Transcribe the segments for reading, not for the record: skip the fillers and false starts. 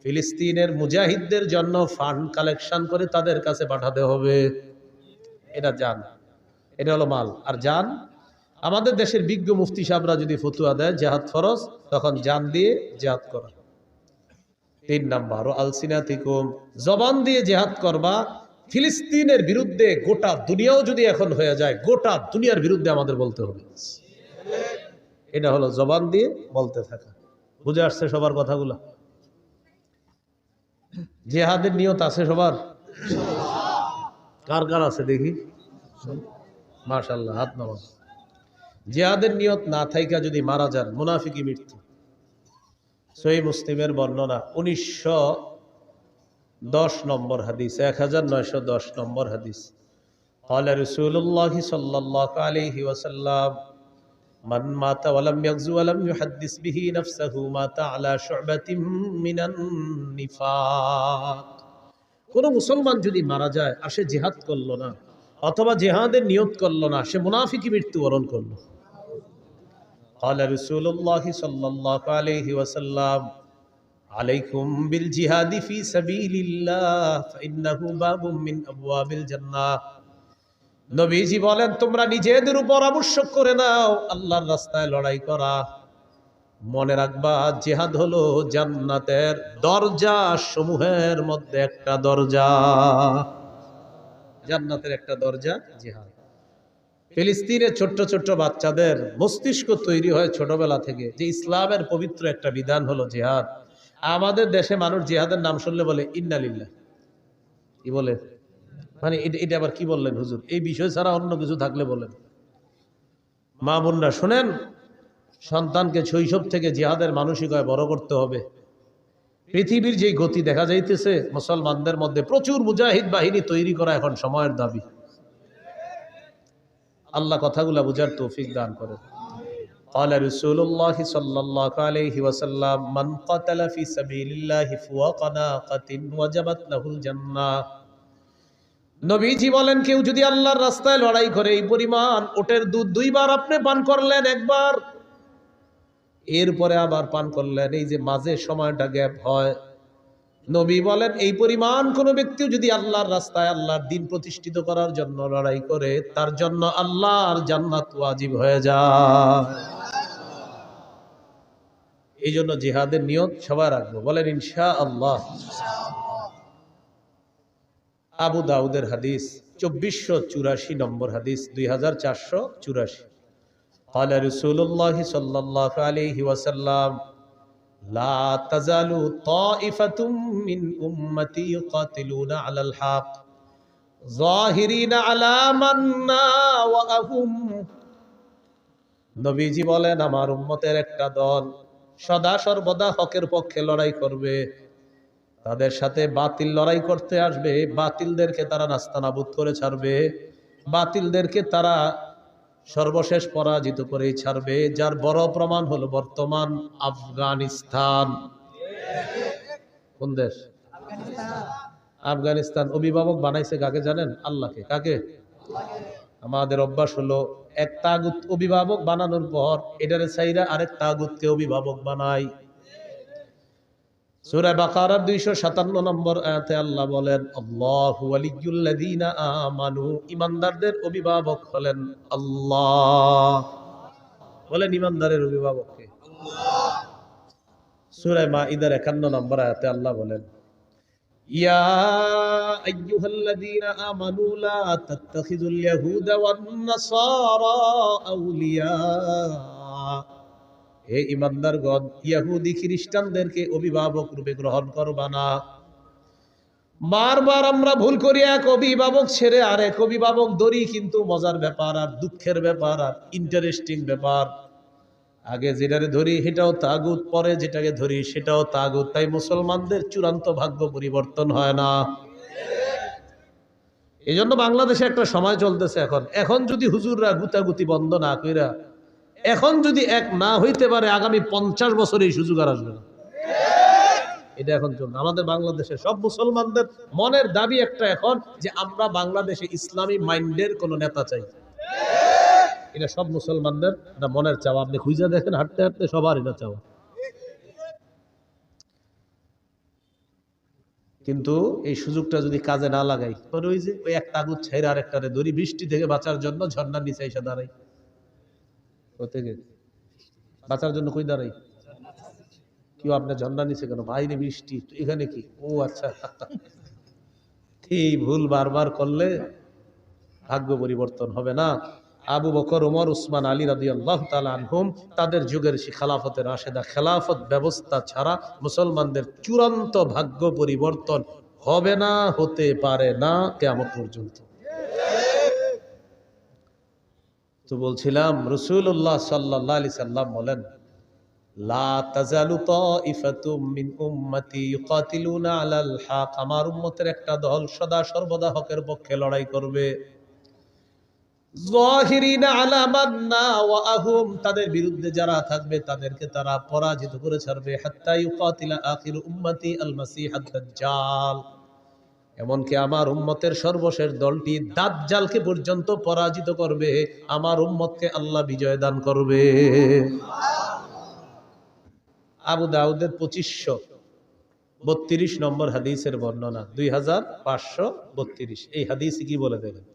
ফিলিস্তিনের মুজাহিদদের জন্য fund collection করে তাদের কাছে পাঠাতে হবে। এটা জান, এটা হলো মাল। আর জান, আমাদের দেশের বিজ্ঞ মুফতি সাহেবরা যদি ফতুয়া দেয় জিহাদ ফরজ, তখন জান দিয়ে জিহাদ করা। 3 নাম্বার, আলসিনাতিকুম, জবান দিয়ে জিহাদ করবা। ফিলিস্তিনের বিরুদ্ধে গোটা দুনিয়াও যদি এখন হয়ে যায়, গোটা দুনিয়ার বিরুদ্ধে আমাদের বলতে হবে। এটা হলো জবান দিয়ে বলতে থাকা। বুঝে আসছে সবার কথাগুলো? জিহাদের নিয়ত আছে সবার? কার কার আছে দেখি? মাশাআল্লাহ, হাত নামান। জিহাদের নিয়ত না থাইকা যদি মারা যান, মুনাফিকি মৃত্যু। সহিহ মুসলিমের বর্ণনা, 1910 নম্বর হাদিস, 1910 নম্বর হাদিস। قال رسول الله صلى الله عليه وسلم من مات ولم يغزو ولم يحدث به نفسه مات على شعبة من النفاق। কোন মুসলমান যদি মারা যায় আর সে জিহাদ করলো না অথবা জিহাদের নিয়ত করলো না, সে মুনাফিকি মৃত্যুবরণ করলো। قال رسول الله صلى الله عليه وسلم عليكم بالجهاد في سبيل الله فإنه باب من أبواب الجنة। নবীজি বলেন, তোমরা নিজেদের উপর আবশ্যক করে নাও আল্লাহর রাস্তায় লড়াই করা। মনে রাখবা, জিহাদ হলো জান্নাতের দরজা সমূহের মধ্যে একটা দরজা। জান্নাতের একটা দরজা জিহাদ। ফিলিস্তিনের ছোট্ট ছোট্ট বাচ্চাদের মস্তিষ্ক তৈরি হয় ছোটবেলা থেকে যে ইসলামের পবিত্র একটা বিধান হলো জিহাদ। আমাদের দেশে মানুষ জিহাদের নাম শুনলে বলে ইন্না লিল্লাহ। কি বলে? মানে এটা আবার কি বললেন হুজুর? এই বিষয় ছাড়া অন্য কিছু থাকলে বলেন। মা বোনরা শুনেন, সন্তানকে শৈশব থেকে জিহাদের মানসিকতায় বড় করতে হবে। পৃথিবীর যে গতি দেখা যাইতেছে, মুসলমানদের মধ্যে প্রচুর মুজাহিদ বাহিনী তৈরি করা এখন সময়ের দাবি। আল্লাহ কথাগুলা বুঝার তৌফিক দান করেন। قال رسول الله صلى الله عليه وسلم من قتل في سبيل الله فوق ناقة وجبت له الجنة। নবীজি বলেন, কেউ যদি আল্লাহর রাস্তায় লড়াই করে এই পরিমাণ ওটের দুধ 2 বার আপনি পান করলেন, একবার এরপরে আবার পান করলেন, এই যে মাঝে সময়টা গ্যাপ হয়, নবী বলেন এই পরিমাণ কোন ব্যক্তি যদি আল্লাহর রাস্তায় আল্লাহর দ্বীন প্রতিষ্ঠিত করার জন্য লড়াই করে, তার জন্য আল্লাহর জান্নাত ওয়াজিব হয়ে যায়। এই জন্য জিহাদের নিয়ত সবাই রাখবো, বলেন ইনশাআল্লাহ। আবু দাউদের হাদিস, 2484 নম্বর হাদিস, 2484। قال رسول الله صلى الله عليه وسلم لا تزال طائفة من أمتي يقاتلون على الحق ظاهرين على من ناوأهم। নবীজি বলেন, আমার উম্মতের একটা দল সদা সর্বদা হকের পক্ষে লড়াই করবে। তাদের সাথে বাতিল লড়াই করতে আসবে, বাতিলদেরকে তারা নাস্তানাবুদ করে ছাড়বে, বাতিলদেরকে তারা সর্বশেষ পরাজিত করে ছাড়বে। যার বড় প্রমাণ হলো বর্তমান আফগানিস্তান। কোন দেশ? আফগানিস্তান। অভিভাবক বানাইছে কাকে জানেন? আল্লাহকে। কাকে? আমাদের অভ্যাস হলো এক তাগুত অভিভাবক বানানোর পর এটারে চাইরা আরেক তাগুতকে অভিভাবক বানাই। সূরা বাকারার 257 নম্বর আয়াতে আল্লাহ বলেন, আল্লাহু ওয়ালিয়্যুল্লাযীনা আমানু, ঈমানদারদের অভিভাবক হলেন আল্লাহ। বলেন ঈমানদারের অভিভাবক কে? আল্লাহ। সূরা মাঈদার 51 নম্বর আয়াতে আল্লাহ বলেন, ইয়া আইয়ুহাল্লাযীনা আমানু লা তাত্তাখিযুল ইয়াহুদা ওয়ান নাসারা আউলিয়া। হে ঈমানদারগণ, ইহুদি খ্রিস্টানদেরকে অভিভাবক রূপে গ্রহণ করবা না। বারবার আমরা ভুল করি, এক অভিভাবক ছেড়ে আরেক অভিভাবক ধরি, কিন্তু মজার ব্যাপার আর দুঃখের ব্যাপার আর ইন্টারেস্টিং ব্যাপার, আগে যেটাকে ধরি সেটাও তাগুত, পরে যেটাকে ধরি সেটাও তাগুত। তাই মুসলমানদের চূড়ান্ত ভাগ্য পরিবর্তন হয় না। এই জন্য বাংলাদেশে একটা সময় চলতেছে এখন যদি হুজুররা গুতাগুতি বন্ধ না কইরা এখন যদি এক না হইতে পারে, আগামী 50 বছর এই সুযোগ আর আসবে না। এটা এখন চলবে আমাদের বাংলাদেশে। সব মুসলমানদের মনের দাবি একটা এখন, যে আমরা বাংলাদেশে ইসলামী মাইন্ডের কোন নেতা চাই। এটা সব মুসলমানদের একটা মনের চাওয়া। আপনি খুঁজে দেখেন, হাঁটতে হাঁটতে সবার এটা চাওয়া। কিন্তু এই সুযোগটা যদি কাজে না লাগাই, পরে ওই যে ওই একটা আগুন ছাইরা আর একটারে ধরি, বৃষ্টি থেকে বাঁচার জন্য ঝর্ণার নিচে এসে দাঁড়াই। থেকে বাঁচার জন্য কই দাঁড়াই? কেউ আপনার ঝর্ণার নিচে কেন? বাইরে বৃষ্টি, এখানে কি? ও আচ্ছা। এই ভুল বারবার করলে ভাগ্য পরিবর্তন হবে না। আবু বকর, ওমর, উসমান, আলী রাদিয়াল্লাহু তাআলা আনহুম, তাদের যুগের সেই খেলাফতের রাশেদা, খেলাফত ব্যবস্থা ছাড়া মুসলমানদের চূড়ান্ত ভাগ্য পরিবর্তন হবে না, হতে পারে না কিয়ামত পর্যন্ত। তো বলছিলাম, রাসূলুল্লাহ সাল্লাল্লাহু আলাইহি সাল্লাম বলেন, লা তাজালু তাইফাতুম মিন উম্মতি ইউকাতিলুনা আলাল হক, আমার উম্মতের একটা দল সদা সর্বদা হকের পক্ষে লড়াই করবে। যাহিরিনা আলা মান্না ওয়া আহুম, তাদের বিরুদ্ধে যারা থাকবে তাদেরকে তারা পরাজিত করে ছাড়বে। হাত্তা ইউকাতিলা আখির উম্মতি আল মাসিহাদ দাজ্জাল, এমনকি আমার উম্মতের সর্বশেষ দলটি দাজ্জালকে পর্যন্ত পরাজিত করবে। আমার উম্মতকে আল্লাহ বিজয় দান করবে। আবু দাউদের 2532 নম্বর হাদিসের বর্ণনা, 2532। এই হাদিসে কি বলে দেবেন?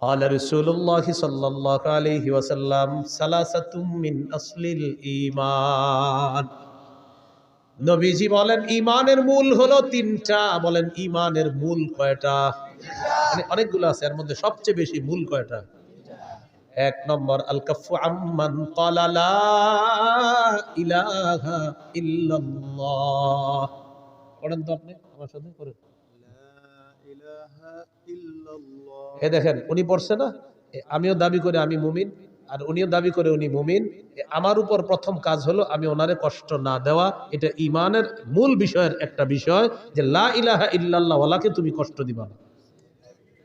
قال رسول الله صلى الله عليه وسلم ثلاثة من أصل الإيمان, নবীজি বলেন ঈমানের মূল হলো তিনটা। বলেন ঈমানের মূল কয়টা? মানে অনেকগুলো আছে, এর মধ্যে সবচেয়ে বেশি মূল কয়টা? এক নম্বর, আল কাফু আম্মান ক্বালা লা ইলাহা ইল্লাল্লাহ। পড়েন তো আপনি আমার সাথে, পড়েন। এ দেখেন, উনি পড়ছে না, আমিও দাবি করে আমি মুমিন, আর উনিও দাবি করে উনি মুমিন। আমার উপর প্রথম কাজ হলো আমি ওনারে কষ্ট না দেওয়া। এটা ঈমানের মূল বিষয়ের একটা বিষয়, যে লা ইলাহা ইল্লাল্লাহ ওয়ালাকে তুমি কষ্ট দিবা না।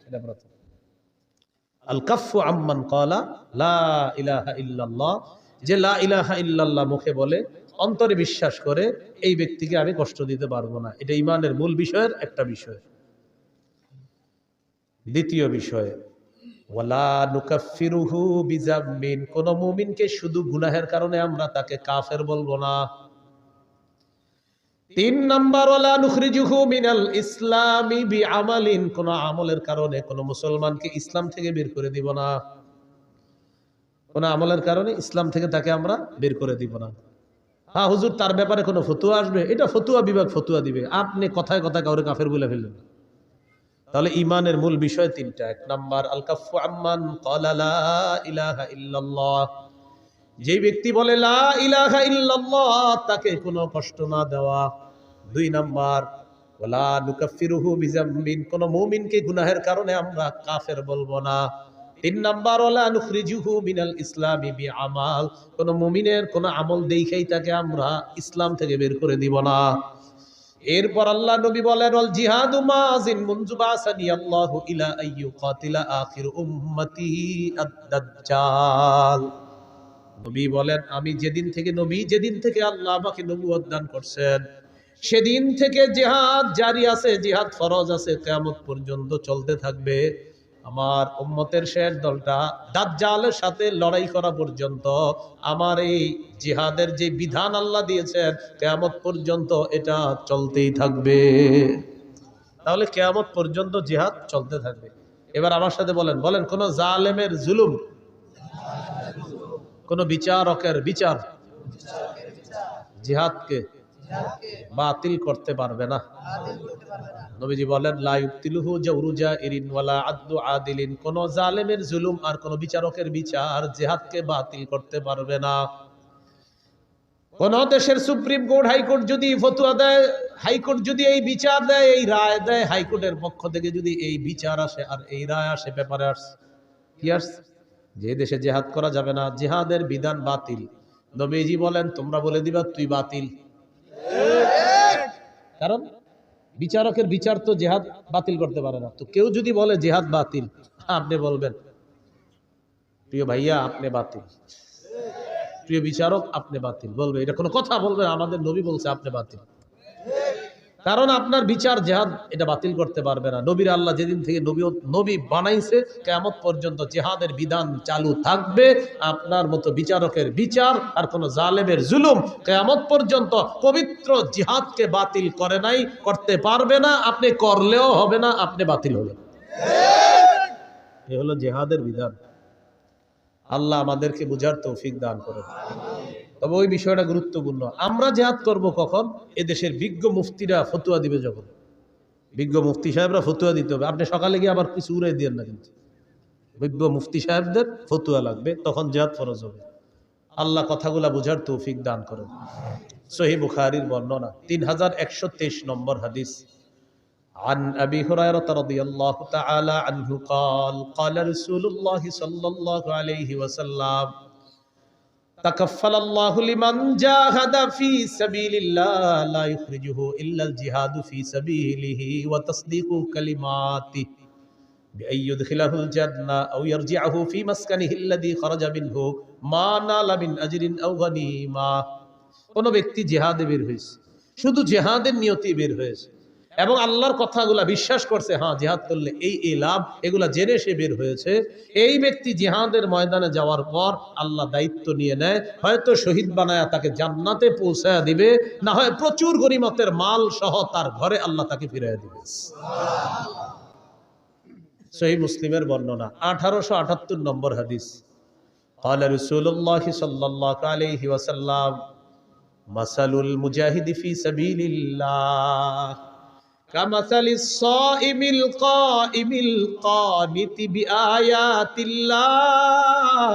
এটা প্রথম। আল কাফু আম্মান ক্বালা লা ইলাহা ইল্লাল্লাহ, যে লা ইলাহা ইল্লাল্লাহ মুখে বলে, অন্তরে বিশ্বাস করে, এই ব্যক্তিকে আমি কষ্ট দিতে পারবো না। এটা ঈমানের মূল বিষয়ের একটা বিষয়। দ্বিতীয় বিষয়, ওয়ালা নুকাফিরুহু বিযাম্বিন, কোন মুমিনকে শুধু গুনাহের কারণে আমরা তাকে কাফের বলবো না। তিন নাম্বার, ওয়ালা নুখরিজুহু মিনাল ইসলামি বিআমালিন, কোন আমলের কারণে কোন মুসলমানকে ইসলাম থেকে বের করে দিব না। কোন আমলের কারণে ইসলাম থেকে তাকে আমরা বের করে দিব না। হ্যাঁ হুজুর, তার ব্যাপারে কোনো ফতোয়া আসবে, এটা ফতোয়া বিভাগ ফতোয়া দিবে, আপনি কথায় কথায় কাউরে কাফের বলে ফেললেন। তাহলে ঈমানের মূল বিষয় তিনটা। এক নাম্বার, আল কাফু আম্মান ক্বালা লা ইলাহা ইল্লাল্লাহ, যে ব্যক্তি বলে লা ইলাহা ইল্লাল্লাহ তাকে কোনো কষ্ট না দেওয়া। দুই নাম্বার, ওয়ালা নুকাফিরুহু বিযাম্বিন, কোন মুমিনকে গুনাহের কারণে আমরা কাফের বলবো না। তিন নাম্বার, ওয়ালা নুখরিজুহু মিনাল ইসলামি বিআমাল, কোন মুমিনের কোন আমল দেখাই তাকে আমরা ইসলাম থেকে বের করে দিব না। এরপর আল্লাহ নবী বলেন, ওয়াল জিহাদু মাযিন মুনযু বাসানি আল্লাহু ইলা আইয়ু কাতিলা আখির উম্মতি আদ-দাজ্জাল। নবী বলেন, আমি যেদিন থেকে আল্লাহ আমাকে নবুয়ত দান করছেন, সেদিন থেকে জিহাদ জারি আছে, জিহাদ ফরজ আছে, কিয়ামত পর্যন্ত চলতে থাকবে। আমার উম্মতের শেষ দলটা দাজ্জালের সাথে লড়াই করা পর্যন্ত আমার এই জিহাদের যে বিধান আল্লাহ দিয়েছেন, কিয়ামত পর্যন্ত এটা চলতেই থাকবে। তাহলে কিয়ামত পর্যন্ত জিহাদ চলতে থাকবে। এবার আমার সাথে বলেন, কোন জালেমের জুলুম, কোন বিচারকের বিচার জিহাদকে বাতিল করতে পারবে না। নবীজি বলেন, লা ইউবতিলুহু জাওরু জাইরিন ওয়ালা আদলু আদিলিন, কোন জালেমের জুলুম আর কোন বিচারকের বিচার জিহাদকে বাতিল করতে পারবে না। কোন দেশের সুপ্রিম কোর্ট, হাইকোর্ট যদি ফতোয়া দেয়, হাইকোর্ট যদি এই বিচার দেয়, এই রায় দেয়, হাইকোর্টের পক্ষ থেকে যদি এই বিচার আসে আর এই রায় আসে, পেপারে আসে, কি আসে? যে দেশে জিহাদ করা যাবে না, জিহাদের বিধান বাতিল। নবীজি বলেন, তোমরা বলে দিবা তুই বাতিল। কারণ বিচারকের বিচার তো জিহাদ বাতিল করতে পারে না। তো কেউ যদি বলে জিহাদ বাতিল, আপনি বলবেন, প্রিয় ভাইয়া আপনি বাতিল, প্রিয় বিচারক আপনি বাতিল। বলবে, এটা কোনো কথা? বলবে আমাদের নবী বলছে আপনি বাতিল। কারণ আপনার বিচার জেহাদ এটা বাতিল করতে পারবে না। নবীর আল্লাহ যেদিন থেকে নবী বানাইছে কিয়ামত পর্যন্ত জেহাদের বিধান চালু থাকবে। আপনার মতো বিচারকের বিচার আর কোন জালেমের জুলুম কিয়ামত পর্যন্ত পবিত্র জিহাদকে বাতিল করে নাই, করতে পারবে না। আপনি করলেও হবে না, আপনি বাতিল হবেন। এ হলো জেহাদের বিধান। আল্লাহ আমাদেরকে বুঝার তৌফিক দান করেন। তবে ওই বিষয়টা গুরুত্বপূর্ণ। আমরা জেহাদ করব কখন? এদেশের বিজ্ঞ মুফতিরা ফতুয়া দিবে যখন। বিজ্ঞ মুফতি সাহেবরা ফতুয়া দিতে হবে। আপনি সকালে গিয়ে আবার কিছু উড়াই দিয়েন না, কিন্তু বিজ্ঞ মুফতি সাহেবদের ফতুয়া লাগবে, তখন জেহাদ ফরজ হবে। আল্লাহ কথাগুলা বুঝার তৌফিক দান করেন। সহিহ বুখারীর বর্ণনা 3123 নম্বর হাদিস। عن أبي هريرة رضي الله تعالى عنه قال قال رسول الله صلى الله عليه وسلم تكفل الله لمن جاهد في سبيل الله لا يخرجه إلا الجهاد في سبيله وتصديق كلماته بأن يدخله الجنة أو يرجعه في مسكنه الذي خرج منه ما نال من أجر أو غنيمة। কোন ব্যক্তি জিহাদে বের হয়েছে, শুধু জিহাদের নিয়তে বের হয়েছে এবং আল্লাহর কথাগুলা বিশ্বাস করছে, হ্যাঁ জিহাদ করলে এই লাভ, এগুলা জেনে সে বের হয়েছে, এই ব্যক্তি জিহাদের ময়দানে যাওয়ার পর আল্লাহ দায়িত্ব নিয়ে নেয়, হয়তো শহীদ বানায়া তাকে জান্নাতে পৌঁছায়া দিবে, না হয় প্রচুর গনিমতের মাল সহ তার ঘরে আল্লাহ তাকে ফিরিয়ে দিবে। সহিহ মুসলিমের বর্ণনা 1878 নম্বর হাদিস। قال رسول الله صلى الله عليه وسلم مثل المجاهد في سبيل الله كمثل الصائم القائم القانت بآيات الله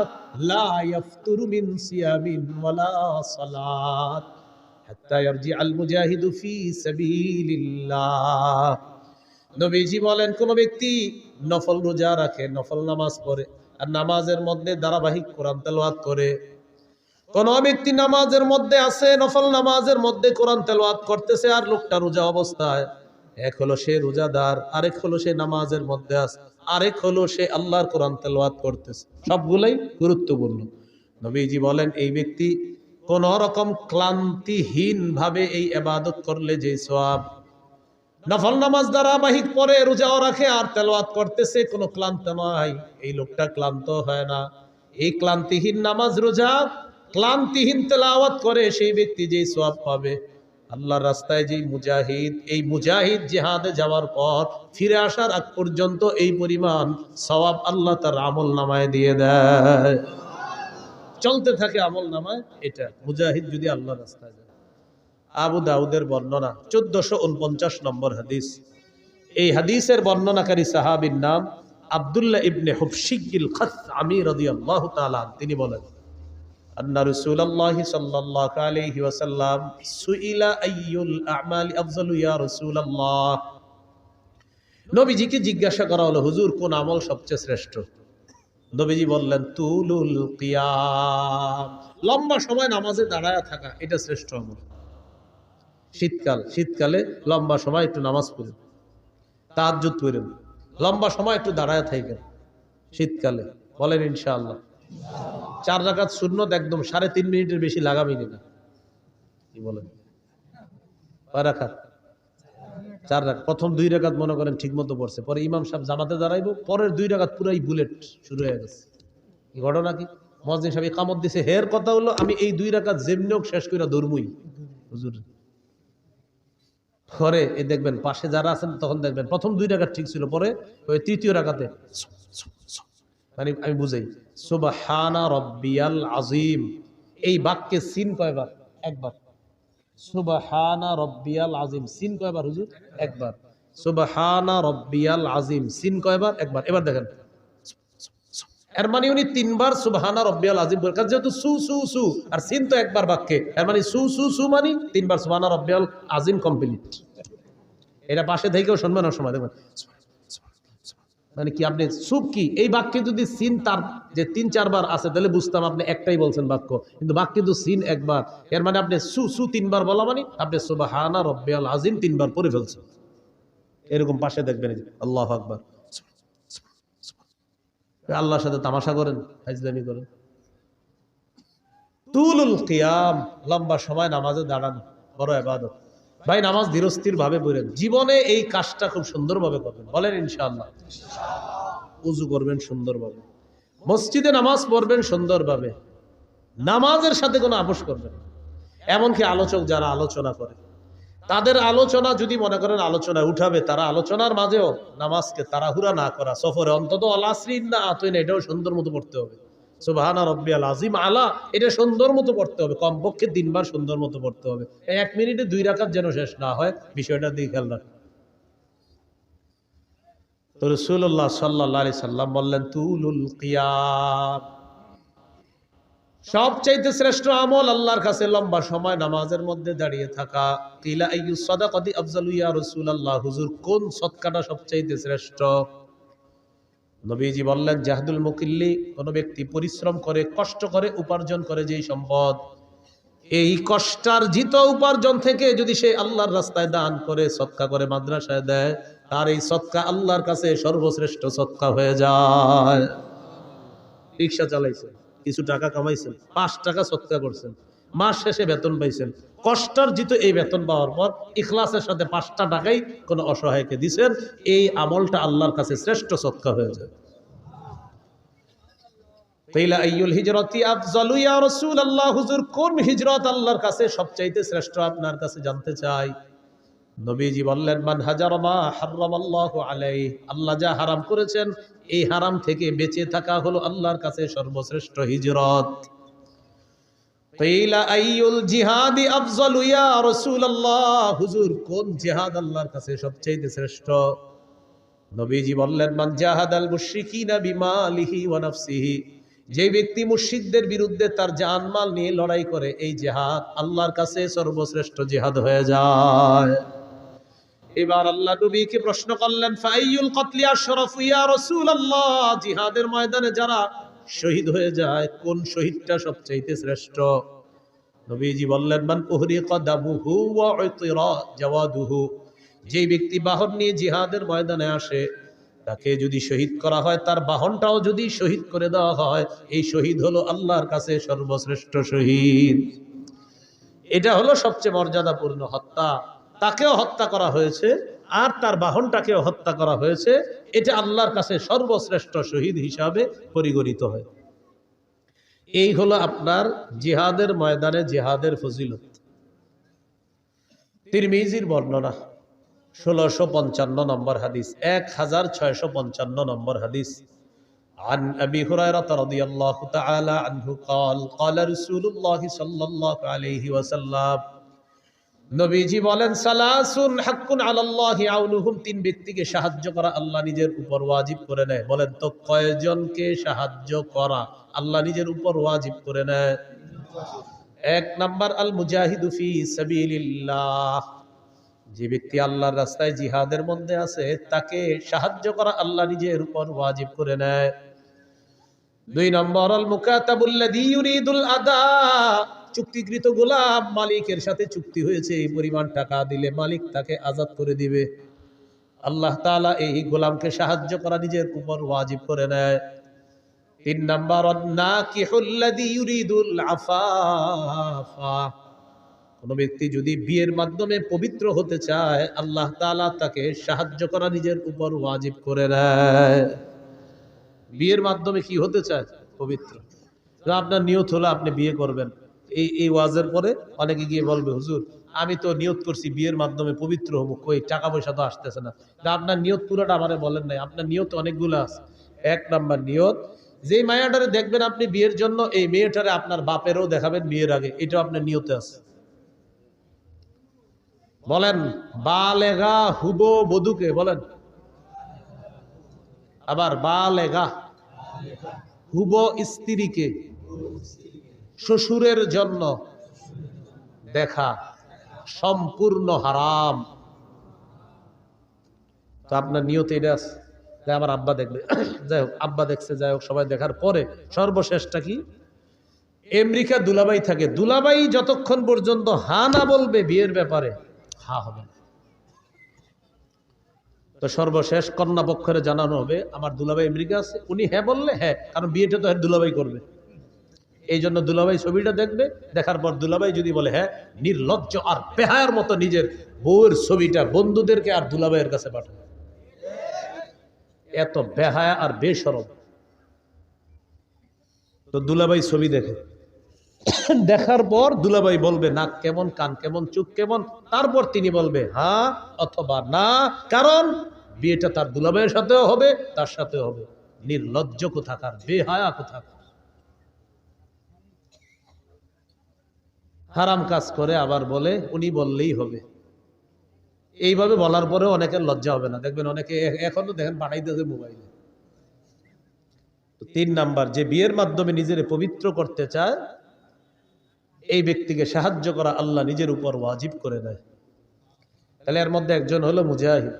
لا يفطر من صيام ولا صلاة حتى يرجع المجاهد في سبيل الله। নবীজি বলেন, কোন ব্যক্তি নফল রোজা রাখে, নফল নামাজ পড়ে আর নামাজের মধ্যে ধারাবাহিক কোরআন তেলাওয়াত করে। কোন ব্যক্তি নামাজের মধ্যে আছে, নফল নামাজের মধ্যে কোরআন তেলাওয়াত করতেছে, আর লোকটা রোজা অবস্থায়, এক হলো সে রোজাদার, আরেক হলো সে নামাজের মধ্যে আছে, আরেক হলো সে আল্লাহর কোরআন তেলাওয়াত করতেছে। সবগুলাই গুরুত্বপূর্ণ। নবীজি বলেন, এই ব্যক্তি কোন রকম ক্লান্তিহীন ভাবে এই ইবাদত করলে যে সওয়াব, নফল নামাজ ধারাবাহিক পড়ে, রোজাও রাখে আর তেলাওয়াত করতেছে, কোনো ক্লান্ত নয়, এই লোকটা ক্লান্ত হয় না। এই ক্লান্তিহীন নামাজ রোজা, ক্লান্তিহীন তেলাওয়াত করে সেই ব্যক্তি যেই সওয়াব পাবে, আল্লাহর রাস্তায় যেই মুজাহিদ, এই মুজাহিদ জিহাদে যাওয়ার পর ফিরে আসার আগ পর্যন্ত এই পরিমাণ সওয়াব আল্লাহ তার আমল নামায় দিয়ে দেয়। চলতে থাকে আমল নামায়। এটা মুজাহিদ যদি আল্লাহর রাস্তায় যায়। আবু দাউদের বর্ণনা 1449 নম্বর হাদিস। এই হাদিসের বর্ণনাকারী সাহাবীর নাম আব্দুল্লাহ ইবনে হুবশিকিল খাসআমি রাদিয়াল্লাহু তাআলা। তিনি বলেন, আন্না রাসূলুল্লাহ সাল্লাল্লাহু আলাইহি ওয়াসাল্লাম সুইলা আইয়ুল আ'মালি আফযালু ইয়া রাসূলুল্লাহ। নবীজিকে জিজ্ঞাসা করা হলো, হুজুর কোন আমল সবচেয়ে শ্রেষ্ঠ? নবীজি বললেন, তুলুল কিয়াম, লম্বা সময় নামাজে দাঁড়ায়া থাকা, এটা শ্রেষ্ঠ আমল। শীতকালে লম্বা সময় একটু নামাজ পড়েন, তাহাজ্জুদ পড়েন, লম্বা সময় একটু দাঁড়ায় থাকেন শীতকালে, বলেন ইনশাআল্লাহ। 4 রাকাত সুন্নত একদম 3.5 মিনিটের বেশি লাগাবেনি না। কি বলেন? 4 রাকাত 4 রাকাত। প্রথম 2 রাকাত মনে করেন ঠিক মতো পড়ছে, পরে ইমাম সাহেব জামাতে দাঁড়াইবো, পরের 2 রাকাত পুরাই বুলেট শুরু হয়ে গেছে। এই ঘটনা কি? মুয়াজ্জিন সাহেব ইকামত দিছে, হের কথা হলো আমি এই 2 রাকাত যেমনি হোক শেষ করে দৌড়মুই হুজুর। পরে এই দেখবেন পাশে যারা আছেন, তখন দেখবেন প্রথম 2 রাকাত ঠিক ছিল, পরে ওই তৃতীয় রাকাতে মানে আমি বুঝাই, সুবহানা রাব্বিয়াল আযীম, এই বাক্যে সিন কয়বার? একবার। সুবহানা রাব্বিয়াল আযীম, সিন কয়বার হুজুর? একবার। সুবহানা রাব্বিয়াল আযীম, সিন কয়বার? একবার। এবার দেখেন, এর মানে উনি 3 বার সুবহানা রাব্বিয়াল আযীম বলেন, কারণ যেহেতু সু সু সু আর সিন তো একবার বাক্যে, এর মানে সু সু সু মানে 3 বার সুবহানা রাব্বিয়াল আযীম কমপ্লিট। এটা পাশে থেকেও শুনবেন না সময়, দেখবেন মানে কি আপনি সুপ কি, এই বাক্যে যদি সিন তার যে 3-4 বার আছে তাহলে বুঝতাম আপনি একটাই বলছেন বাক্য, কিন্তু বাক্যে তো সিন একবার, এর মানে আপনি সু সু 3 বার বলা মানে আপনি সুবহানা রাব্বিয়াল আযীম 3 বার পড়ে ফেলছেন। এরকম পাশে দেখবেন আল্লাহু আকবার, আল্লাহর সাথে তামাশা করেন, ফাজলামি করেন। তুলুল কিয়াম, লম্বা সময় নামাজে দাঁড়ানো বড় ইবাদত। ভাই নামাজ ধীরস্থির ভাবে পড়েন, জীবনে এই কাজটা খুব সুন্দরভাবে করবেন, বলেন ইনশাআল্লাহ। উযু করবেন সুন্দরভাবে, মসজিদে নামাজ পড়বেন সুন্দরভাবে, নামাজের সাথে কোনো আপোষ করবেন না। এমনকি আলোচক যারা আলোচনা করে তাদের আলোচনা যদি মনে করেন আলোচনায় উঠাবে, তারা আলোচনার মাঝেও নামাজকে তাড়াহুড়া না করা, সফরে অন্তত আলাসরিন না আতইন এটাও সুন্দর মতো পড়তে হবে, সুবহানা রাব্বিয়াল আযীম আলা এটা সুন্দর মতো পড়তে হবে, কমপক্ষে 3 বার সুন্দর মতো পড়তে হবে। 1 মিনিটে 2 রাকাত যেন শেষ না হয়, বিষয়টা দিয়ে খেয়াল রাখবেন। তো রাসূলুল্লাহ সাল্লাল্লাহু আলাইহি সাল্লাম বললেন তুলুল কিয়াম, সবচাইতে শ্রেষ্ঠ আমল আল্লাহর কাছে লম্বা সময় নামাজের মধ্যে দাঁড়িয়ে থাকা। কিলা আইয়ুস সাদাকাতি আফজালু ইয়া রাসূলুল্লাহ, হুজুর কোন সদকাটা সবচাইতে শ্রেষ্ঠ? নবীজি বললেন জাহদুল মুকিল্লি, কোন ব্যক্তি পরিশ্রম করে কষ্ট করে উপার্জন করে যেই সম্পদ, এই কষ্টার্জিত উপার্জন থেকে যদি সে আল্লাহর রাস্তায় দান করে, সদকা করে, মাদ্রাসায় দেয়, তার এই সদকা আল্লাহর কাছে সর্বশ্রেষ্ঠ সদকা হয়ে যায়। রিকশা চালাইছেন, কিছু টাকা কামাইছেন, 5 টাকা সদকা করছেন, মাস শেষে বেতন পাইছেন, কষ্টার্জিত এই বেতন পাওয়ার পর ইখলাসের সাথে 5টা টাকাই কোন অসহায়কে দিছেন, এই আমলটা আল্লাহর কাছে শ্রেষ্ঠ সদকা হয়ে যায়। তাইলা আইয়ুল হিজরাতি আফজালু ইয়া রাসূলুল্লাহ, হুজুর কোন হিজরত আল্লাহর কাছে সবচাইতে শ্রেষ্ঠ আপনার কাছে জানতে চাই। নবীজি বললেন মান হাজারা মা হারামাল্লাহু আলাইহি, আল্লাহ যা হারাম করেছেন এই হারাম থেকে বেঁচে থাকা হলো আল্লাহর কাছে সর্বশ্রেষ্ঠ হিজরত। কিলা আইয়ুল জিহাদি আফজালু ইয়া রাসূলুল্লাহ, হুজুর কোন জিহাদ আল্লাহর কাছে সবচেয়ে শ্রেষ্ঠ? নবীজি বললেন মান জাহাদাল মুশরিকিনা বিমালিহি ওয়া নাফসিহি, যে ব্যক্তি মুশরিকদের বিরুদ্ধে তার জানমাল নিয়ে লড়াই করে, এই জিহাদ আল্লাহর কাছে সর্বশ্রেষ্ঠ জিহাদ হয়ে যায়। এবার আল্লাহ নবীকে প্রশ্ন করলেন ফাইয়ুল কতলি আশরাফু ইয়া রাসূলুল্লাহ, জিহাদের ময়দানে যারা শহীদ হয়ে যায় কোন শহীদটা সবচেয়ে শ্রেষ্ঠ? নবীজি বললেন মান উহরিকা দামুহু ওয়া উতিরা জাওয়াদুহু, যে ব্যক্তি বাহন নিয়ে জিহাদের ময়দানে আসে, তাকে যদি শহীদ করা হয়, তার বাহনটাও যদি শহীদ করে দেওয়া হয়, এই শহীদ হলো আল্লাহর কাছে সর্বশ্রেষ্ঠ শহীদ। এটা হলো সবচেয়ে মর্যাদাপূর্ণ হত্যা, তাকেও হত্যা করা হয়েছে আর তার বাহনটাকেও হত্যা করা হয়েছে, এটা আল্লাহর কাছে সর্বশ্রেষ্ঠ শহীদ হিসাবে পরিগণিত হয়। এই হলো আপনার জিহাদের ময়দানে জিহাদের ফজিলত। তিরমিজির বর্ণনা 1655 নম্বর হাদিস, 1655 নম্বর হাদিস। عن أبي هريرة رضي الله تعالى عنه قال قال رسول الله صلى الله عليه وسلم, নবীজি বলেন সালাসুন হাক্কুন আলাল্লাহি আউনুহুম, 3 ব্যক্তিকে সাহায্য করা আল্লাহ নিজের উপর ওয়াজিব করে নেয়। বলেন তো কয়জনকে সাহায্য করা আল্লাহ নিজের উপর ওয়াজিব করে নেয়? 1 নাম্বার আল মুজাহিদু ফি সাবিলিল্লাহ, যে ব্যক্তি আল্লাহর রাস্তায় জিহাদের মধ্যে আছে তাকে সাহায্য করা আল্লাহ নিজের উপর ওয়াজিব করে নেয়। 2 নম্বর আল মুকাতাবুল্লাযী ইউরিদুল আদা, চুক্তিকৃত গোলাম, মালিকের সাথে চুক্তি হয়েছে এই পরিমাণ টাকা দিলে মালিক তাকে আজাদ করে দিবে, আল্লাহ তাআলা এই গোলামকে সাহায্য করা নিজের উপর ওয়াজিব করে নেয়। 3 নম্বর আন-নাকিহুল্লাযী ইউরিদুল আফাফা, কোন ব্যক্তি যদি বিয়ের মাধ্যমে পবিত্র হতে চায় আল্লাহ তাআলা তাকে সাহায্য করা নিজের উপর ওয়াজিব করে নেয়। বিয়ের মাধ্যমে কি হতে চায়? পবিত্র। আপনার নিয়ত হলো আপনি বিয়ে করবেন, এই ওয়াজের পরে অনেকে গিয়ে বলবে হুজুর আমি তো নিয়ত করছি বিয়ের মাধ্যমে পবিত্র হব, কই টাকা পয়সা তো আসতেছে না। আপনার নিয়ত পুরোটা আমারে বলেন নাই, আপনার নিয়ত অনেকগুলো আছে। 1 নাম্বার নিয়ত, যে মায়াটারে দেখবেন আপনি বিয়ের জন্য, এই মেয়েটারে আপনার বাপেরও দেখাবেন বিয়ের আগে, এটা আপনার নিয়তে আছে। বলেন বালেগা হুবো বধূকে বলেন, আবার বালেগা হুবো স্ত্রীকে শ্বশুরের জন্য দেখা সম্পূর্ণ হারাম। তো আপনার নিয়ত এটা আছে যে আমার আব্বা দেখবে, যাই হোক আব্বা দেখছে, যাই হোক সবাই দেখার পরে সর্বশেষটা কি? আমেরিকা দুলাভাই থাকে, দুলাভাই যতক্ষণ পর্যন্ত হা না বলবে বিয়ের ব্যাপারে, হা হবে না। তো সর্বশেষ কন্যা পক্ষের জানানো হবে আমার দুলাভাই আমেরিকা আছে, উনি হ্যাঁ বললে হ্যাঁ, কারণ বিয়েটা তো দুলাভাই করবে। এই জন্য দুলাভাই ছবিটা দেখবে, দেখার পর দুলাভাই যদি বলে হ্যাঁ, নির্লজ্জ আর বেহায়ার মতো নিজের বউয়ের ছবিটা বন্ধুদেরকে আর দুলাভাইয়ের কাছে পাঠাবে, এত বেহায়া আর বেশরম। তো দুলাভাই ছবি দেখে, দেখার পর দুলাভাই বলবে নাক কেমন, কান কেমন, চোখ কেমন, তারপর তিনি বলবে হ্যাঁ অথবা না, কারণ বিয়েটা তার দুলাভাইয়ের সাথেও হবে, তার সাথেও হবে। নির্লজ্জ কোথাকার, বেহায়া কোথাকার, হারাম কাজ করে আবার বলে উনি বললেই হবে। এইভাবে বলার পরেও অনেকের লজ্জা হবে না, দেখবেন অনেকে এখনো দেখেন পাঠাইতেছে মোবাইলে। 3 নাম্বার, যে বিয়ের মাধ্যমে নিজের পবিত্র করতে চায় এই ব্যক্তিকে সাহায্য করা আল্লাহ নিজের উপর ওয়াজিব করে দেয়। তাহলে এর মধ্যে একজন হলো মুজাহিদ।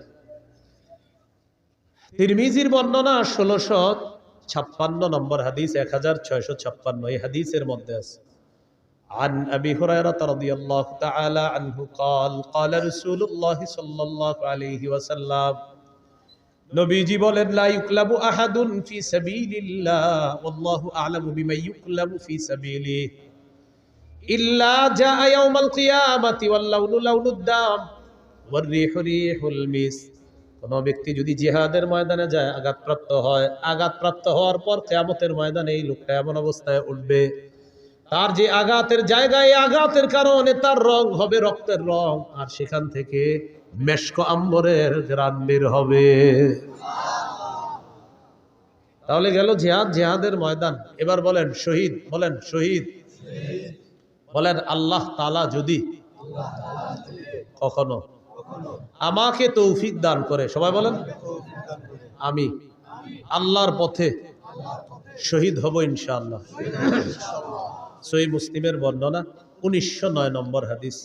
তিরমিজির বর্ণনা 1656 নম্বর হাদিস, 1656 এই হাদিসের মধ্যে আছে عن أبي هريرة رضي الله تعالى عنه قال قال رسول الله صلى الله عليه وسلم নবীজি বলেন লা ইউকলাবু আহাদুন ফি সাবিলিল্লাহ ওয়াল্লাহু আ'লামু বিমা ইউকলাবু ফি সাবিলিহি ইল্লা জাআ ইয়াউমাল কিয়ামাতি ওয়াল লাউনু লাউনুদ দাম ওয়ার রিহু রিহুল মিস। কোন ব্যক্তি যদি জিহাদের ময়দানে যায়, আঘাতপ্রাপ্ত হয়, আঘাতপ্রাপ্ত হওয়ার পর কিয়ামতের ময়দানে এই লোকটা এমন অবস্থায় উঠবে, তার যে আঘাতের জায়গায় আঘাতের কারণে তার রং হবে রক্তের রং, আর সেখান থেকে মেশক আম্বরের ঘ্রাণ বের হবে। তাহলে গেল জিহাদ, জিহাদের ময়দান। এবার বলেন শহীদ, বলেন শহীদ, বলেন আল্লাহ তাআলা যদি কখনো আমাকে তৌফিক দান করে, সবাই বলেন আমি আল্লাহর পথে শহীদ হব ইনশাআল্লাহ। সহিহ মুসলিমের বর্ণনা 1909 নম্বর হাদিস,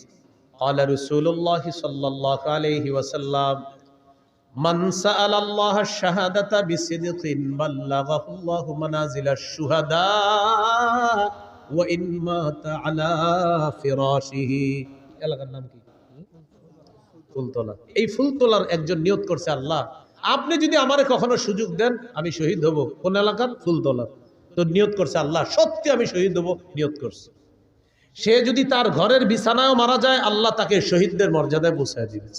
قال رسول الله صلى الله عليه وسلم من سأل الله الشهادة بصدق بلغه الله منازل الشهداء وإن مات على فراشه। এলাকার নাম কি? ফুলতলা। এই ফুলতলার একজন নিয়ত করছে, আল্লাহ আপনি যদি আমারে কখনো সুযোগ দেন আমি শহীদ হব। কোন এলাকার? ফুলতলা। তো নিয়ত করছে আল্লাহ সত্যি আমি শহীদ হব, নিয়ত করছে। সে যদি তার ঘরের বিছানায় মারা যায়, আল্লাহ তাকে শহীদদের মর্যাদায় পৌঁছায় দিবে।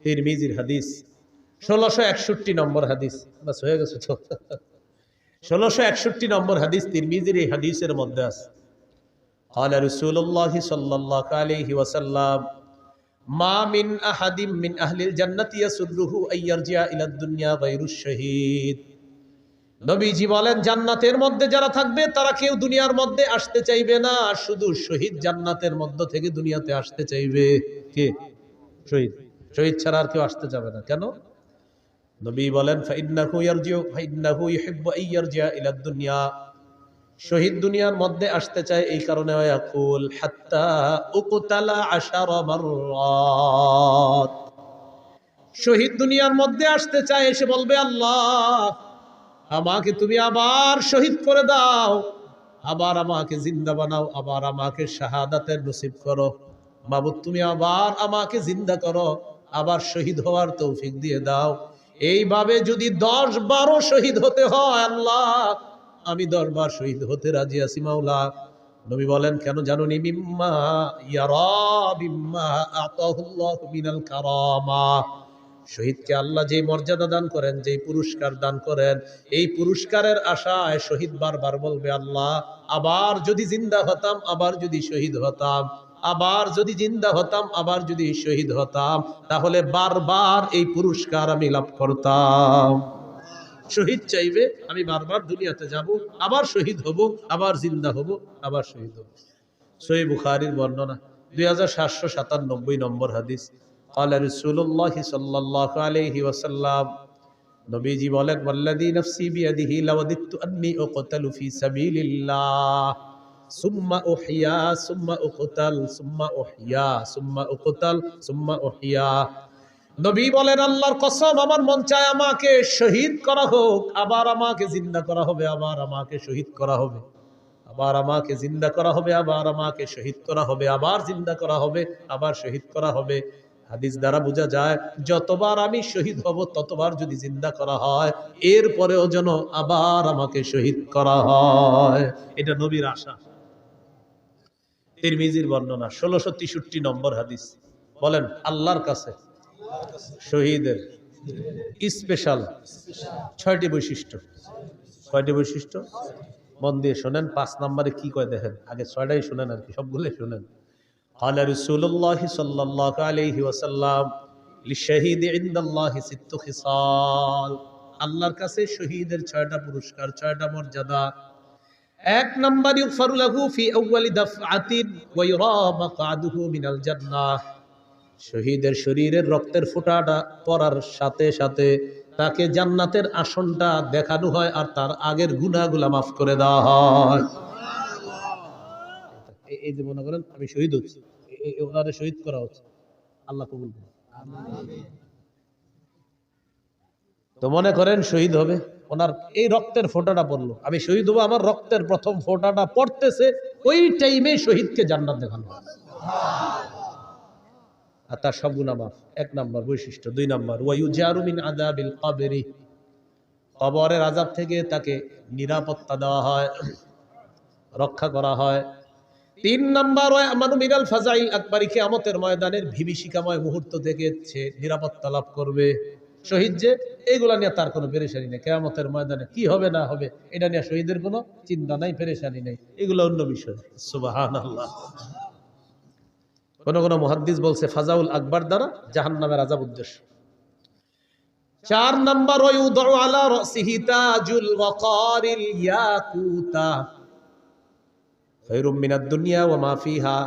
তিরমিজির হাদিস 1661 নম্বর হাদিস, বাস হয়ে গেছে তো। 1661 নম্বর হাদিস তিরমিজির এই হাদিসের মধ্যে আছে قال رسول الله صلى الله عليه وسلم ما من أحد من أهل الجنة يسره أن يرجع إلى الدنيا غير الشهيد। নবীজি বলেন জান্নাতের মধ্যে যারা থাকবে তারা কেউ দুনিয়ার মধ্যে আসতে চাইবে না, শুধু শহীদ জান্নাতের মধ্য থেকে দুনিয়াতে আসতে চাইবে। কে? শহীদ। শহীদ ছাড়া আর কেউ আসতে যাবে না। কেন? নবী বলেন ফাইন্নাহু ইয়ারজিউ ফাইন্নাহু ইউহিব্বু আন ইয়ারজি'a ইলা দুনিয়া, শহীদ দুনিয়ার মধ্যে আসতে চায় এই কারণে, ইয়াকুল হাত্তা উকতালা 10 মাররাত, শহীদ দুনিয়ার মধ্যে আসতে চায়, এসে বলবে আল্লাহ আমাকে তুমি আবার শহীদ করে দাও, আবার আমাকে জিন্দা বানাও, আবার আমাকে শাহাদাতের নসিব করো, মাবুদ তুমি আবার আমাকে জিন্দা করো, আবার শহীদ হওয়ার তৌফিক দিয়ে দাও। এইভাবে যদি 10-12 শহীদ হতে হয়, আল্লাহ আমি 10 বার শহীদ হতে রাজি আছি মাওলা। নবী বলেন কেন জানুনি? মিম্মা ইয়ারা বিম্মা আতাহুল্লাহু মিনাল কারামা, শহীদকে আল্লাহ যে মর্যাদা দান করেন, যে পুরস্কার দান করেন, এই পুরস্কারের আশায় শহীদ বারবার বলবে আল্লাহ আবার যদি জিন্দা হতাম, আবার যদি শহীদ হতাম, আবার যদি জিন্দা হতাম, আবার যদি শহীদ হতাম, তাহলে বারবার এই পুরস্কার আমি লাভ করতাম। শহীদ চাইবে, আমি বারবার দুনিয়াতে যাব, আবার শহীদ হব, আবার জিন্দা হব, আবার শহীদ হব। সহিহ বুখারীর বর্ণনা 2797 নম্বর হাদিস, قال رسول الله صلى الله عليه وسلم নবীজি বলেন ওয়াল্লাযী নাফসি বিয়াদিহি লাওয়াদিতু আন্নী উকতালু ফি সাবিলিল্লাহ সুম্মা উহইয়া সুম্মা উকতাল সুম্মা উহইয়া সুম্মা উকতাল সুম্মা উহইয়া। নবী বলেন আল্লাহর কসম আমার মন চায় আমাকে শহীদ করা হোক, আবার আমাকে জিন্দা করা হবে, আবার আমাকে শহীদ করা হবে, আবার আমাকে জিন্দা করা হবে, আবার আমাকে শহীদ করা হবে, আবার জিন্দা করা হবে, আবার শহীদ করা হবে। হাদিস দ্বারা বোঝা যায় যতবার আমি শহীদ হব ততবার যদি জিন্দা করা হয় এরপরেও যেন আবার আমাকে শহীদ করা হয়। এটা নবীর আশা। তিরমিজির বর্ণনা 1663 নম্বর হাদিস। বলেন আল্লাহর কাছে শহীদের স্পেশাল 6টি বৈশিষ্ট্য। কয়টি বৈশিষ্ট্য? মন দিয়ে শোনেন। 5 নম্বরে কি কয় দেখেন, আগে 6টাই শুনেন আর কি, সবগুলো শুনেন। قال رسول الله صلى الله عليه وسلم للشهيد عند الله 6 خصال। আল্লাহর কাছে শহীদের 6টা পুরস্কার, 6টা মর্যাদা। 1 নাম্বার ইগফারু লাহু ফি আউয়ালি দাফআতিন ওয়া ইউরা মাকআদুহু মিনাল জান্নাহ। শহীদের শরীরের রক্তের ফোঁটাটা পড়ার সাথে সাথে তাকে জান্নাতের আসনটা দেখানো হয় আর তার আগের গুনাহগুলো মাফ করে দেওয়া হয়। এই যে মনে করেন আমি শহীদ হচ্ছি, ওনারে শহীদ করা হচ্ছে, আল্লাহ কবুল করুন। তো মনে করেন শহীদ হবে, ওনার এই রক্তের ফোঁটাটা পড়লো, আমি শহীদ হবো, আমার রক্তের প্রথম ফোঁটাটা পড়তেছে, ওই টাইমে শহীদকে জান্নাত দেখানো হয় আর তার সব গুনাহ মাফ। 1 নাম্বার বৈশিষ্ট্য। 2 নাম্বার ওয়ায়ুজারু মিন আযাবিল কবরি। কবরের আযাব থেকে তাকে নিরাপত্তা দেওয়া হয়, রক্ষা করা হয়। 3 নাম্বার ওয়ায়ামানু মিনাল ফাজাইল আকবরি। কিয়ামতের ময়দানের বিভীষিকাময় মুহূর্ত থেকে সে নিরাপত্তা লাভ করবে। শহীদ যে, এইগুলা নিয়ে তার কোনো পেরেশানি নেই। কিয়ামতের ময়দানে কি হবে না হবে এটা নিয়ে শহীদের কোনো চিন্তা নাই, পেরেশানি নেই, এগুলো অন্য বিষয়। সুবহানাল্লাহ। কোন কোন মুহাদ্দিস বলছে ফাজাউল আকবার দ্বারা জাহান্নামের আযাব উদ্দেশ্য। 4 নাম্বার ওয়ায়ুদউ আলা রাসিহি তাজুল ওয়াকারিল ইয়াকুতা খায়রুম মিনাদ দুনিয়া ওয়া মা ফিহা।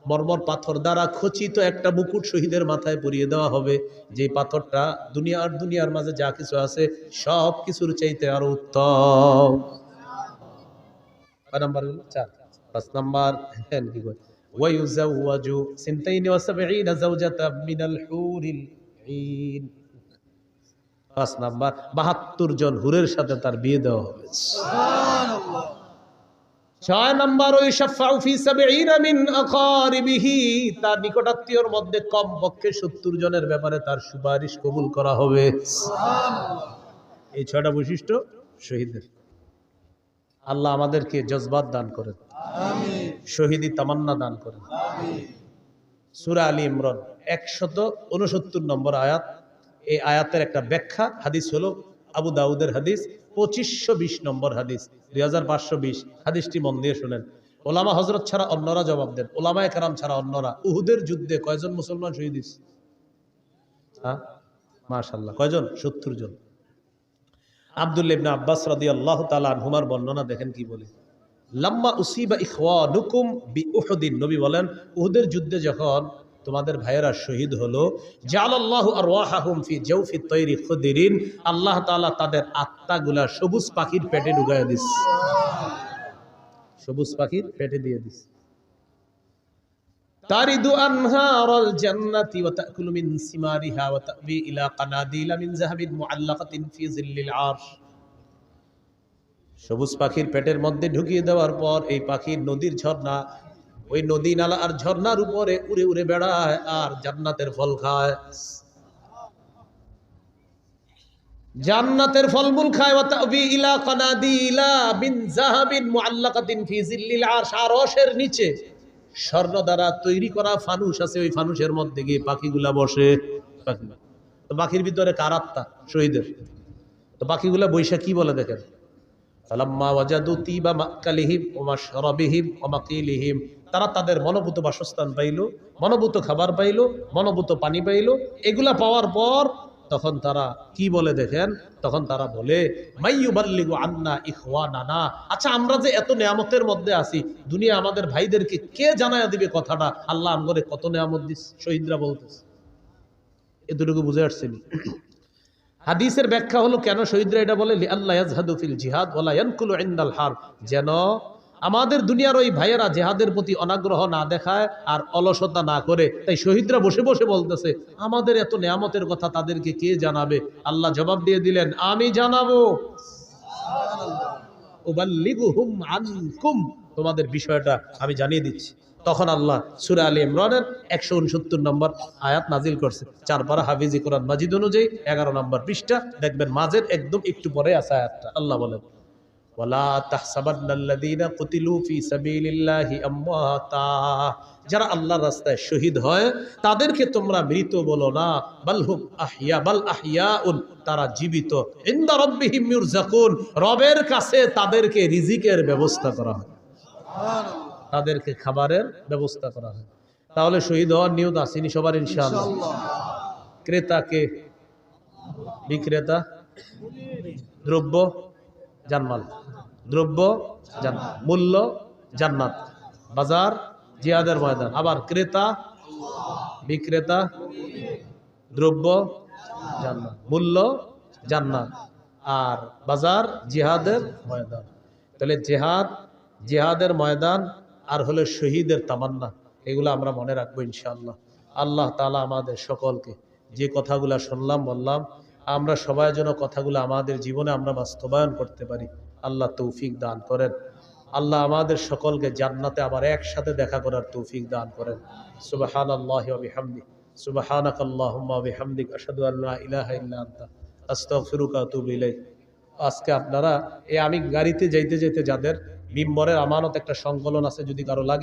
মরমর পাথর দ্বারা খচিত একটা মুকুট শহীদের মাথায় পরিয়ে দেওয়া হবে, যে পাথরটা দুনিয়ার মাঝে যা কিছু আছে সব কিছুর চাইতে আরো উত্তম। কয় নাম্বার হলো? 4। 5 নাম্বার কি কয় ওয়ায়ুজাওয়াজু 72 যাওজাতাম মিনাল হুরিল ঈন। 5 নাম্বার 72 জন হুরের সাথে তার বিয়ে দেওয়া হবে। সুবহানাল্লাহ। 6 নাম্বার ওয়াইশাফাউ ফি 70 মিন আকারিবিহি। তার নিকটাত্মীয়র মধ্যে কমপক্ষে 70 জনের ব্যাপারে তার সুপারিশ কবুল করা হবে। সুবহানাল্লাহ। এই 6টা বৈশিষ্ট্য শহীদের। আল্লাহ আমাদেরকে জজবাত দান করেন, আমিন। শহীদি তামান্না দান করেন, আমিন। সূরা আলী ইমরান 169 নম্বর আয়াত। এই আয়াতের একটা ব্যাখ্যা হাদিস হলো আবু দাউদের হাদিস 2520 নম্বর হাদিস, 2520 হাদিসটি মন দিয়ে শুনেন। ওলামা হযরত ছাড়া অন্যরা জবাব দেন, ওলামায়ে কেরাম ছাড়া অন্যরা। উহুদের যুদ্ধে কয়জন মুসলমান শহীদ হয়েছে? হ্যাঁ, মাশাআল্লাহ, কয়জন? 70 জন। আব্দুল্লাহ ইবনে আব্বাস রাদিয়াল্লাহু তাআলা আনহুমার বর্ণনা দেখেন কি বলে। লাম্মা উসিবা ইখওয়ানুকুম বিউহুদিন। নবী বলেন উহুদের যুদ্ধে যখন তোমাদের ভাইয়েরা শহীদ হলো, জাআলাল্লাহু আরওয়াহাহুম ফি জাওফি তায়রি খুদরিন। আল্লাহ তাআলা তাদের আত্মাগুলা সবুজ পাখির পেটে ঢুকায় দিস। সবুজ পাখির পেটে দিয়ে দিস। তারিদু আনহারাল জান্নাতি ওয়া তাকুলু মিন সিমারিহা ওয়া তাবি ইলা কানাদিলা মিন যাহাবিন মুআল্লাকাতিন ফি জিল্লিল আরশ। সবুজ পাখির পেটের মধ্যে ঢুকিয়ে দেওয়ার পর এই পাখির নদীর ঝর্ণা, ওই নদী নালা আর ঝর্ণার উপরে উড়ে উড়ে বেড়ায় আর জান্নাতের ফল খায়, জান্নাতের ফলমূল খায়। ওয়া তাবি ইলা কানাদিলা মিন যাহাবিন মুআল্লাকাতিন ফি জিল্লিল আরশ। আরশের নিচে স্বর্ণ দ্বারা তৈরি করা ফানুস আছে, ওই ফানুসের মধ্যে গিয়ে পাখিগুলা বসে। তো পাখির ভিতরে কার আত্মা? শহীদের। তো পাখিগুলা বৈশা কি বলে দেখেন, ফালাম্মা ওয়াজাদু তিবা মাকালিহিম ওয়া মাশরাবিহিম ওয়া মাকিলিহিম। তারা তাদের মনোভূত বাসস্থান পাইল, মনোভূত খাবার পাইল, মনোভূত পানি পাইল। এগুলা পাওয়ার পর তখন তারা কি বলে দেখেন, তখন তারা বলে মাইয়ুবাল্লিগু আন্না ইখওয়ানানা। আচ্ছা, আমরা যে এত নিয়ামতের মধ্যে আছি, দুনিয়া আমাদের ভাইদেরকে কে জানায়া দিবে কথাটা, আল্লাহ আমগরে কত নিয়ামত দিস। শহীদরা বলতেছে। এতটুকু বুঝে আসছেন? হাদিসের ব্যাখ্যা হলো কেন শহীদরা এটা বলে, লিআল্লা ইয়াজহাদু ফিল জিহাদ ওয়ালা ইয়ানকুলু ইনদাল হারব। যেন আমাদের দুনিয়ার ওই ভাইয়েরা জিহাদের প্রতি অনাগ্রহ না দেখায় আর অলসতা না করে। তাই শহীদরা বসে বসে বলতেছে আমাদের এত নিয়ামতের কথা তাদেরকে কে জানাবে। আল্লাহ জবাব দিয়ে দিলেন, আমি জানাবো। সুবহানাল্লাহ। উবাল্লিগুহুম আনকুম। তোমাদের বিষয়টা আমি জানিয়ে দিচ্ছি। তখন আল্লাহ সূরা আলী ইমরানের 169 নম্বর আয়াত নাজিল করছে। 4 পারা হাফিজি কোরআন মাজিদ অনুযায়ী 11 নম্বর পৃষ্ঠা দেখবেন, মাঝের একদম একটু পরে আছে আয়াতটা। আল্লাহ বলেন, ওয়ালা তাহসাবান্নাল্লাযীনা কুতিলু ফি সাবিলিল্লাহি আমওয়াতা, যারা আল্লাহর রাস্তায় শহীদ হয় তাদেরকে তোমরা মৃত বলো না, বালহুম আহইয়া, বাল আহইয়াউন, তারা জীবিত, ইনদা রাব্বিহিম ইউরযাকুন, রবের কাছে তাদেরকে রিজিকের ব্যবস্থা করা হয়, তাদেরকে খাবারের ব্যবস্থা করা হয়। তাহলে শহীদ হওয়ার নিয়ত আসেনি সবার ইনশাআল্লাহ। ক্রেতাকে, বিক্রেতা, দ্রব্য জানমাল, দ্রব্য জান্নাত, মূল্য জান্নাত, বাজার জিহাদের ময়দান। আবার ক্রেতা, বিক্রেতা, দ্রব্য জান্নাত, মূল্য জান্নাত, আর বাজার জিহাদের ময়দান। তাহলে জিহাদের ময়দান আর হলো শহীদের তামান্না, এগুলো আমরা মনে রাখবো ইনশাআল্লাহ। আল্লাহ তাআলা আমাদের সকলকে যে কথাগুলো শুনলাম বললাম, আমরা সবাই যেন কথাগুলো আমাদের জীবনে আমরা বাস্তবায়ন করতে পারি, আল্লাহ তৌফিক দান করেন। আল্লাহ আমাদের সকলকে জান্নাতে আবার একসাথে দেখা করার তৌফিক দান করেন। সুবহানাল্লাহি ওয়া বিহামদিহি, সুবহানাকাল্লাহুম্মা ওয়া বিহামদিক, আশহাদু আল্লা ইলাহা ইল্লা আনতা, আস্তাগফিরুকা ওয়া আতুবু ইলাইক। আজকে আপনারা আমি গাড়িতে যাইতে যাইতে যাদের মিম্বরের আমানত একটা সংকলন আছে, যদি কারো লাগে